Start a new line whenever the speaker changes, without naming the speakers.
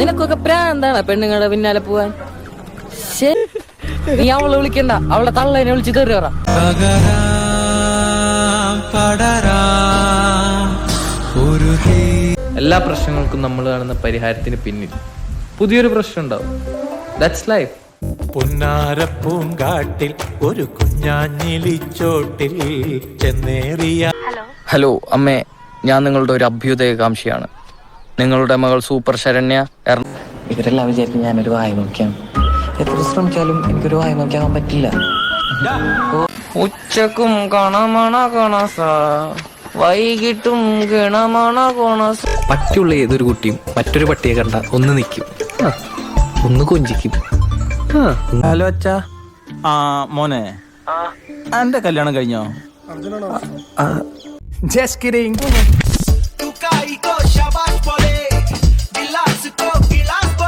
നിനക്കൊക്കെ പ്രാന്താണ് പെണ്ണുങ്ങളുടെ പിന്നാലെ പോവാൻ. നീ അവളെ വിളിക്കണ്ട, അവളെ തള്ളേനെ വിളിച്ച് കയറി പറ.
എല്ലാ പ്രശ്നങ്ങൾക്കും നമ്മൾ കാണുന്ന പരിഹാരത്തിന് പിന്നിൽ പുതിയൊരു പ്രശ്നം ഉണ്ടാവും. That's life.
പുന്നാരപ്പൂങ്കാട്ടിൽ ഒരു കുഞ്ഞാഞ്ഞിലിച്ചോട്ടിൽ ചെന്നേറിയ.
ഹലോ അമ്മേ, ഞാൻ നിങ്ങളുടെ ഒരു അഭ്യുദയകാംക്ഷിയാണ്. നിങ്ങളുടെ മകൾ സൂപ്പർ ശരണ്യ. ഇവരെല്ലാം വിചാരിക്കും ഞാനൊരു വായ നോക്കിയാണ്. എത്ര ശ്രമിച്ചാലും എനിക്കൊരു വായ നോക്കിയാൻ പറ്റില്ല. ഉച്ചക്കും കണമണ കണസ, വൈകിട്ടും ഗണമണ കോണസ. പട്ടിയുള്ള ഏതൊരു കുട്ടിയും മറ്റൊരു പട്ടിയെ കണ്ട ഒന്ന് നിൽക്കും, ഒന്ന് കൊഞ്ചിക്കും.
ഹലോ അച്ഛാ. മോനെ, എന്റെ കല്യാണം കഴിഞ്ഞോ? Just kidding.